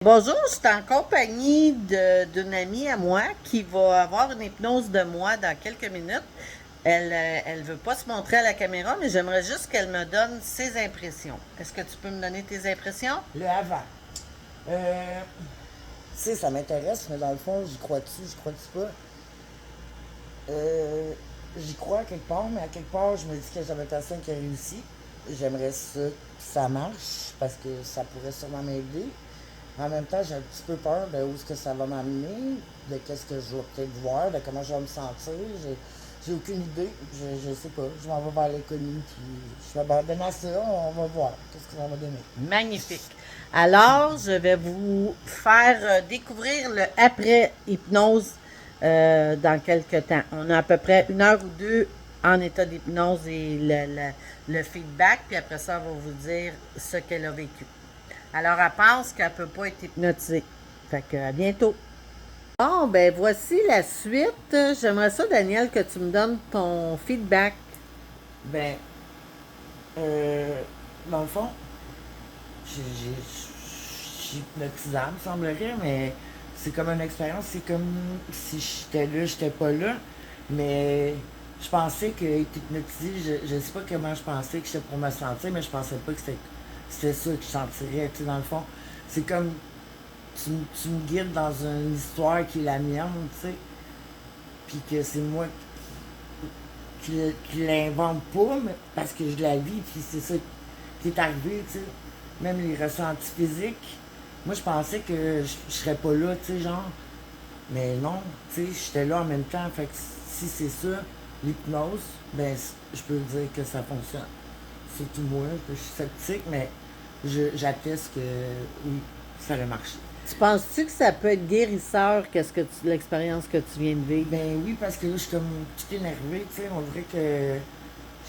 Bonjour, je suis en compagnie d'une amie à moi qui va avoir une hypnose de moi dans quelques minutes. Elle veut pas se montrer à la caméra, mais j'aimerais juste qu'elle me donne ses impressions. Est-ce que tu peux me donner tes impressions? Le avant. Euh, Tu sais, ça m'intéresse, mais dans le fond, j'y crois-tu pas? Euh, J'y crois à quelque part, mais à quelque part, je me dis que j'avais personne qui a réussi. J'aimerais ça que ça marche, parce que ça pourrait sûrement m'aider. En même temps, j'ai un petit peu peur de où est-ce que ça va m'amener, de qu'est-ce que je vais peut-être voir, de comment je vais me sentir. J'ai aucune idée. Je sais pas. Je m'en vais vers l'inconnu, puis je vais abandonner à ça. On va voir qu'est-ce que ça va donner. Magnifique. Alors, je vais vous faire découvrir le après-hypnose dans quelques temps. On a à peu près une heure ou deux en état d'hypnose et le feedback, puis après ça, on va vous dire ce qu'elle a vécu. Alors, elle pense qu'elle ne peut pas être hypnotisée. Fait que, à bientôt. Bon, ben voici la suite. J'aimerais ça, Daniel, que tu me donnes ton feedback. Ben, euh, dans le fond, je suis hypnotisable, semblerait, mais c'est comme une expérience. C'est comme si j'étais là, j'étais pas là. Mais je pensais que être hypnotisé, je sais pas comment je pensais que j'étais pour me sentir, mais je pensais pas que c'était ça que je sentirais. Tu sais, dans le fond, c'est comme tu me guides dans une histoire qui est la mienne, tu sais, puis que c'est moi qui l'invente pas, mais parce que je la vis, puis c'est ça qui est arrivé, tu sais. Même les ressentis physiques. Moi, je pensais que je serais pas là, tu sais, genre. Mais non, tu sais, j'étais là en même temps. Fait que si c'est ça, l'hypnose, ben, je peux dire que ça fonctionne. Surtout moi, je suis sceptique, mais j'atteste que oui, ça aurait marché. Tu penses-tu que ça peut être guérisseur, l'expérience que tu viens de vivre? Ben oui, parce que là, je suis comme tout énervé, tu sais. On dirait que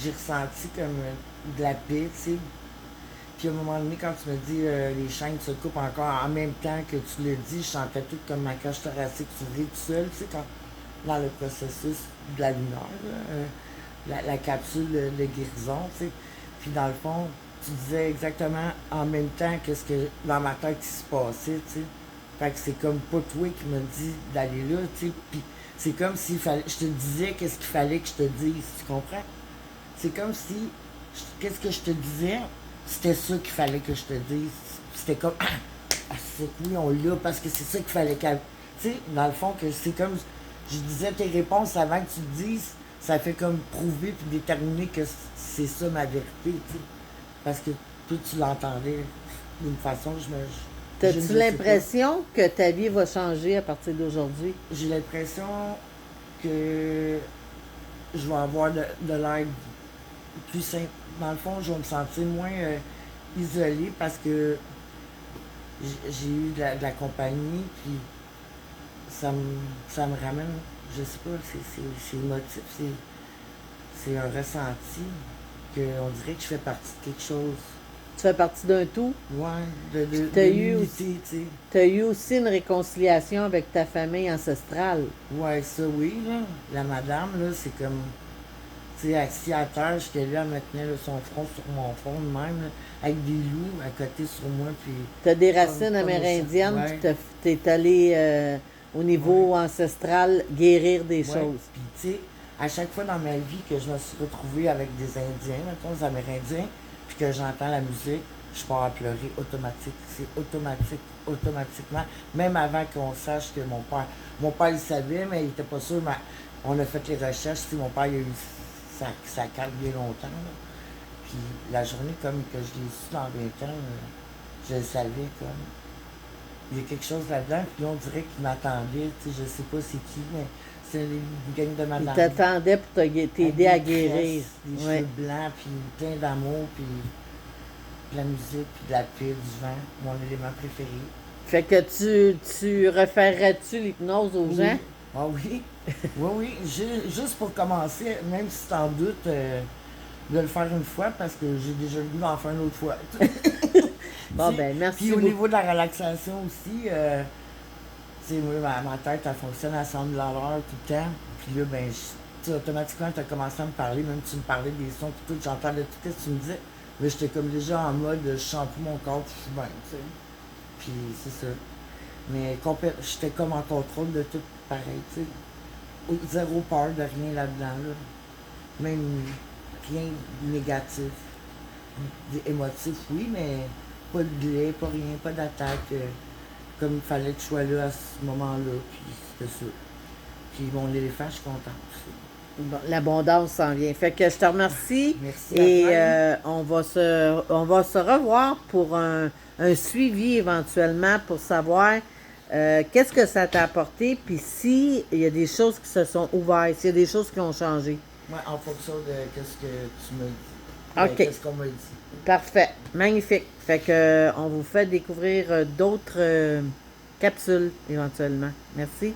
j'ai ressenti comme de la paix, tu sais. Puis à un moment donné, quand tu me dis les chaînes se coupent encore en même temps que tu le dis, je sentais tout comme ma cage thoracique s'ouvrir tout seul, tu sais, quand, dans le processus de la lumière, là, la capsule de guérison, tu sais. Puis dans le fond, tu disais exactement en même temps qu'est-ce que dans ma tête qui se passait, tu sais. Fait que c'est comme pas toi qui me dis d'aller là, tu sais. Puis c'est comme si je te disais qu'est-ce qu'il fallait que je te dise, tu comprends? C'est comme si, qu'est-ce que je te disais, c'était ça qu'il fallait que je te dise. C'était comme, c'est que oui, on l'a parce que c'est ça qu'il fallait qu'elle. Tu sais, dans le fond, que c'est comme, je disais tes réponses avant que tu le dises, ça fait comme prouver puis déterminer que c'est ça ma vérité, tu sais. Parce que toi, tu l'entendais d'une façon, je ne T'as-tu le sais pas. l'impression que ta vie va changer à partir d'aujourd'hui? J'ai l'impression que je vais avoir de l'aide plus simple. Dans le fond, je vais me sentir moins isolé parce que j'ai eu de la compagnie, puis ça me ramène, je sais pas, c'est émotif, c'est un ressenti qu'on dirait que je fais partie de quelque chose. Tu fais partie d'un tout? Ouais, Puis de l'unité, tu sais. t'as eu aussi une réconciliation avec ta famille ancestrale. Ouais, ça oui, là. La madame, là, c'est comme, tu sais, assis à terre, j'étais là, elle me tenait là, son front sur mon front de même, là, avec des loups à côté sur moi, puis T'as des comme, racines comme des amérindiennes, puis ouais, t'es allé au ouais. niveau ancestral guérir des Ouais, choses. puis tu sais, à chaque fois dans ma vie que je me suis retrouvée avec des Indiens, mettons des Amérindiens, puis que j'entends la musique, je pars à pleurer automatique. C'est automatique, automatiquement. Même avant qu'on sache que mon père il savait, mais il était pas sûr, mais on a fait les recherches, si mon père il a eu sa carte bien longtemps, là. Puis la journée comme que je l'ai su dans 20 ans, je le savais comme. Il y a quelque chose là-dedans, puis on dirait qu'il m'attendait, tu sais, je sais pas c'est qui, mais c'est une gang de Il madame. t'attendait pour Avec t'aider des à guérir. tresses, des Ouais. cheveux blancs, puis plein d'amour, puis de la musique, puis de la paix, du vent, mon élément préféré. Fait que tu referais-tu l'hypnose aux gens? Oui. Ah oui? Oui, oui. Juste pour commencer, même si t'en doutes, de le faire une fois, parce que j'ai déjà le goût d'en faire une autre fois. Bon, ben, Puis merci au beaucoup. niveau de la relaxation aussi, tu sais, moi, ma tête, elle fonctionne à 100 000 à l'heure tout le temps. Puis là, ben, tu sais, automatiquement, tu as commencé à me parler, même tu me parlais des sons, puis tout, j'entendais tout ce que tu me disais. Mais j'étais comme déjà en mode, je sens plus mon corps, puis je suis bien, tu sais. Puis c'est ça. Mais j'étais comme en contrôle de tout pareil, tu sais. Zéro peur de rien là-dedans, là. Même rien de négatif. Émotif, oui, mais pas de glais, pas rien, pas d'attaque. Comme il fallait que je sois là à ce moment-là, puis c'était ça. Puis mon éléphant, je suis contente aussi. Bon, l'abondance s'en vient. Fait que je te remercie. Merci Et à on va se revoir pour un suivi éventuellement pour savoir qu'est-ce que ça t'a apporté, puis s'il y a des choses qui se sont ouvertes, s'il y a des choses qui ont changé. Ouais, en fonction de qu'est-ce que tu me dis. OK. Qu'est-ce qu'on m'a dit. Parfait. Magnifique. Fait que on vous fait découvrir d'autres capsules éventuellement. Merci.